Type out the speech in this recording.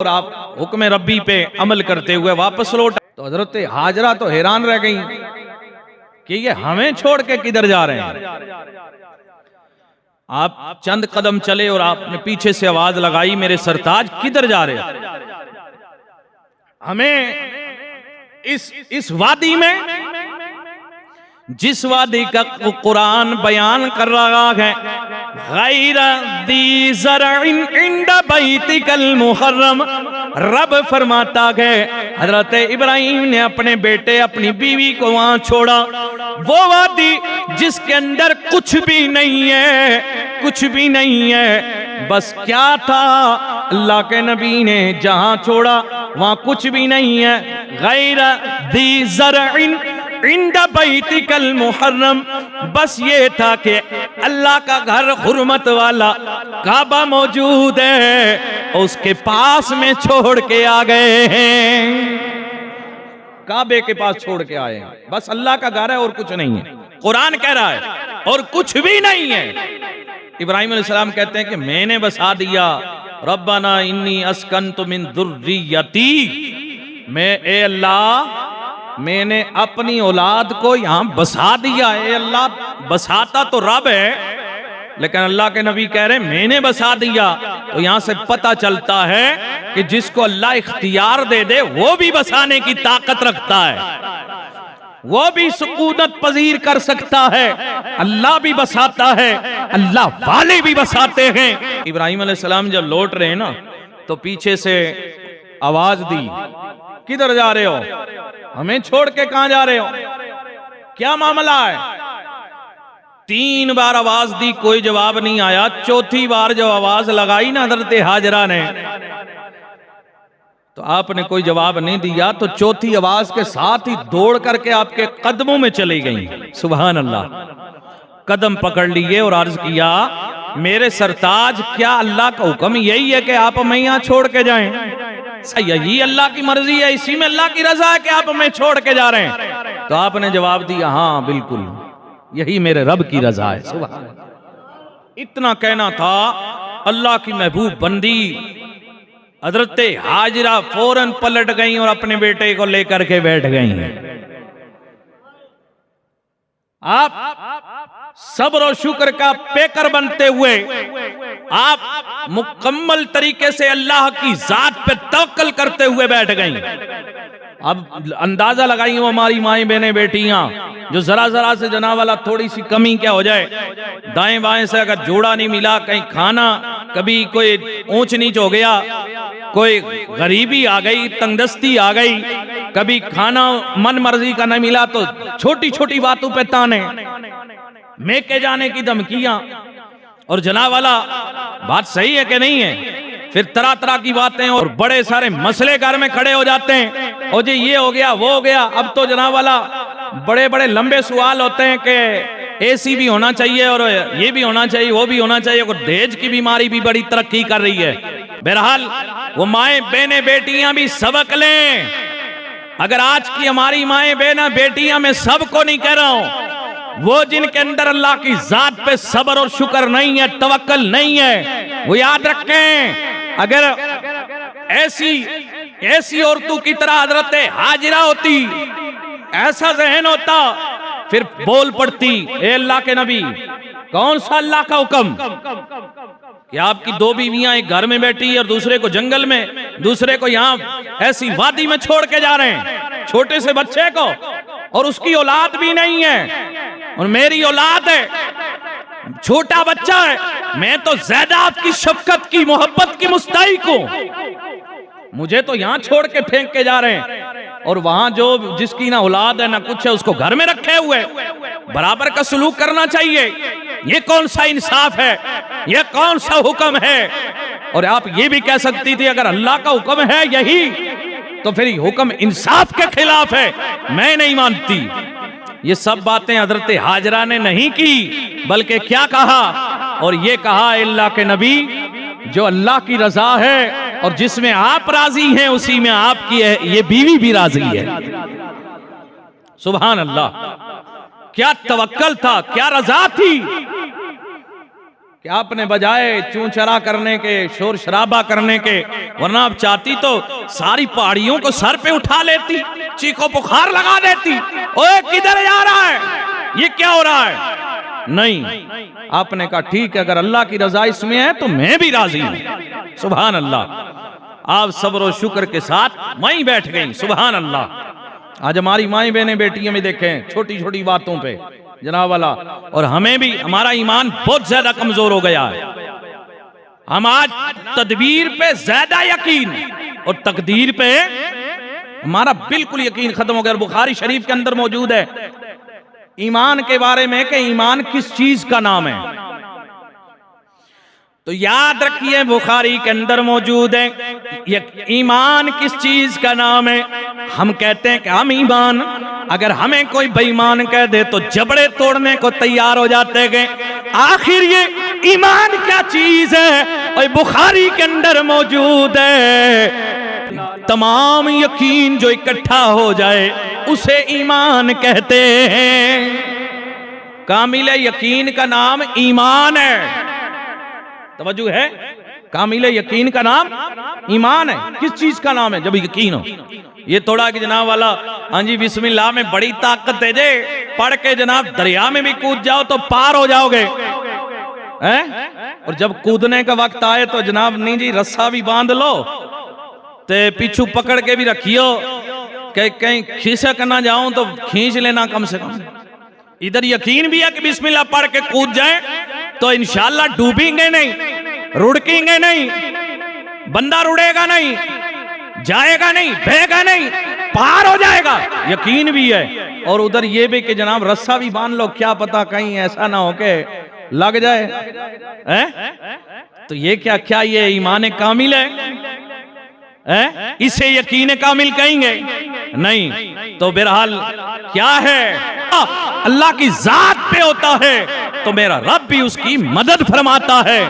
और आप हुक्म रब्बी पे अमल करते हुए वापस लौट। तो हजरत हाजरा तो हैरान रह गई कि ये हमें छोड़ के किधर जा रहे हैं। आप चंद कदम चले और आपने पीछे से आवाज लगाई, मेरे सरताज किधर जा रहे हो? हमें इस वादी में, जिस वादी का कुरान बयान कर रहा है, गैर दी ज़रइन इंद बैतिकल मुहर्रम, रब फरमाता है हजरत इब्राहिम ने अपने बेटे अपनी बीवी को वहां छोड़ा। वो वादी जिसके अंदर कुछ भी नहीं है, कुछ भी नहीं है, बस क्या था, अल्लाह के नबी ने जहां छोड़ा वहां कुछ भी नहीं है। गैर दी ज़रइन इंद बैतिकल मुहर्रम, बस ये था कि अल्लाह का घर हुर्मत वाला काबा मौजूद है, उसके पास में छोड़ के आ गए हैं। काबे के पास छोड़ के आए हैं, बस अल्लाह का घर है और कुछ नहीं है। कुरान कह रहा है और कुछ भी नहीं है। इब्राहिम अलैहिस्सलाम कहते हैं कि मैंने बसा दिया, रब्बना इन्नी अस्कनतु मिन दुर्रियती, मैं ए अल्लाह मैंने अपनी औलाद को यहां बसा दिया है। अल्लाह बसाता तो रब है, लेकिन अल्लाह के नबी कह रहे मैंने बसा दिया। तो यहां से पता चलता है कि जिसको अल्लाह इख्तियार दे दे वो भी बसाने की ताकत रखता है, वो भी सुकूनत पजीर कर सकता है। अल्लाह भी बसाता है, अल्लाह वाले भी बसाते हैं। इब्राहिम अलैहिस्सलाम जब लौट रहे हैं ना, तो पीछे से आवाज दी, किधर जा रहे हो? हमें छोड़ के कहां जा रहे हो? क्या मामला है? 3 बार आवाज दी, कोई जवाब नहीं आया। चौथी बार जब आवाज लगाई ना हजरत हाजरा ने, तो आपने कोई जवाब नहीं दिया, तो चौथी आवाज के साथ ही दौड़ करके आपके कदमों में चली गई। सुभान अल्लाह। कदम पकड़ लिए और अर्ज किया, मेरे सरताज क्या अल्लाह का हुक्म यही है कि आप हमें यहां छोड़ के जाएं? यही अल्लाह की मर्जी है, इसी में अल्लाह की रजा है कि आप हमें छोड़ के जा रहे हैं? तो आपने जवाब दिया, हाँ बिल्कुल, यही मेरे रब की रजा है। सुभान। इतना कहना था, अल्लाह की महबूब बंदी हजरत हाजरा फौरन पलट गई और अपने बेटे को लेकर के बैठ गई। आप सब्र और शुक्र का पेकर बनते हुए आप मुकम्मल तरीके से अल्लाह की जात पे तवक्कल करते हुए बैठ गई। अब अंदाजा लगाई वो हमारी माएं बहनें बेटियां, जो जरा जरा से जना वाला थोड़ी सी कमी क्या हो जाए, दाएं बाएं से अगर जोड़ा नहीं मिला, कहीं खाना कभी कोई ऊंच नीच हो गया, कोई गरीबी आ गई, तंगदस्ती आ गई, कभी खाना मन मर्जी का नहीं मिला, तो छोटी छोटी बातों पे ताने, मेके जाने की धमकियां। और जना वाला बात सही है कि नहीं है? फिर तरह तरह की बातें और बड़े सारे मसले घर में खड़े हो जाते हैं, और जी ये हो गया वो हो गया। अब तो जना वाला बड़े बड़े लंबे सवाल होते हैं कि एसी भी होना चाहिए और ये भी होना चाहिए, वो भी होना चाहिए, और दहेज की बीमारी भी बड़ी तरक्की कर रही है। बहरहाल वो माएं बहनें बेटियां भी सबक लें। अगर आज की हमारी माएं बहनें बेटियां, मैं सबको नहीं कह रहा हूं, वो जिनके अंदर अल्लाह की जात पे सब्र और शुक्र नहीं है, तवक्कल नहीं है, वो याद रखें, अगर ऐसी औरतों की तरह हजरत हाजिरा होती, ऐसा जहन होता, फिर बोल पड़ती, ए अल्लाह के नबी, कौन सा अल्लाह का हुक्म कि आपकी 2 बीवियां एक घर में बैठी और दूसरे को जंगल में, दूसरे को यहां ऐसी वादी में छोड़ के जा रहे हैं, छोटे से बच्चे को, और उसकी औलाद भी नहीं है और मेरी औलाद है, छोटा बच्चा है, मैं तो ज्यादा आपकी शफकत की मोहब्बत की मुस्तहिक हूं, मुझे तो यहां छोड़ के फेंक के जा रहे हैं, और वहां जो जिसकी ना औलाद है ना कुछ है, उसको घर में रखे हुए। बराबर का सलूक करना चाहिए। ये कौन सा इंसाफ है? ये कौन सा हुक्म है? और आप ये भी कह सकती थी, अगर अल्लाह का हुक्म है यही, तो फिर हुक्म इंसाफ के खिलाफ है, मैं नहीं मानती। ये सब बातें हजरत हाजरा ने नहीं की, बल्कि क्या कहा? और ये कहा, अल्लाह के नबी, जो अल्लाह की रजा है और जिसमें आप राजी हैं उसी में आपकी है, ये बीवी भी राजी है। सुभान अल्लाह। क्या तवक्कल था, क्या रजा थी। कि आपने बजाए चूं चरा करने के, शोर शराबा करने के, वरना आप चाहती तो सारी पहाड़ियों को सर पे उठा लेती, चीखों पुकार लगा देती, ओए किधर जा रहा है, ये क्या हो रहा है। नहीं, आपने कहा ठीक है, अगर अल्लाह की रजा इसमें है तो मैं भी राजी हूं। सुभान अल्लाह। आप सब्र और शुक्र के साथ वहीं बैठ गई। सुभान अल्लाह। आज हमारी माएं बहनें बेटियां भी देखें छोटी छोटी बातों पे जनाब वाला, और हमें भी हमारा ईमान बहुत ज्यादा कमजोर हो गया है। हम आज तदबीर पे ज्यादा यकीन और तकदीर पे हमारा बिल्कुल यकीन खत्म हो गया। बुखारी शरीफ के अंदर मौजूद है ईमान के बारे में कि ईमान किस चीज का नाम है। तो याद रखिए बुखारी के अंदर मौजूद है ईमान किस चीज का नाम है। हम कहते हैं कि हम ईमान, अगर हमें कोई बेईमान कह दे तो जबड़े तोड़ने को तैयार हो जाते गए। आखिर ये ईमान क्या चीज है, और बुखारी के अंदर मौजूद है तमाम यकीन जो इकट्ठा हो जाए उसे ईमान कहते हैं। कामिल यकीन का नाम ईमान है। तवज्जो है, कामिल यकीन का नाम ईमान है। किस चीज का नाम है? जब यकीन हो। ये थोड़ा कि जनाब वाला हाँ जी बिस्मिल्लाह में बड़ी ताकत है जे, पढ़ के जनाब दरिया में भी कूद जाओ तो पार हो जाओगे हैं? और जब कूदने का वक्त आए तो जनाब नहीं जी रस्सा भी बांध लो, ते पीछू पकड़ के भी रखियो, कहीं खिसक ना जाऊं तो खींच लेना कम से कम। इधर यकीन भी है कि बिस्मिल्लाह पढ़ के कूद जाए तो इंशाल्लाह डूबेंगे नहीं, रुड़केंगे नहीं, बंदा रुड़ेगा नहीं, जाएगा नहीं, बहेगा नहीं, पार हो जाएगा। यकीन भी है। और उधर ये भी कि जनाब रस्सा भी बांध लो, क्या पता कहीं ऐसा ना हो के लग जाए हैं? तो ये क्या क्या ये ईमान कामिल है? इसे यकीन कामिल कहेंगे? नहीं। तो बहरहाल क्या है, अल्लाह की जात पे होता है तो मेरा रब भी उसकी मदद फरमाता है।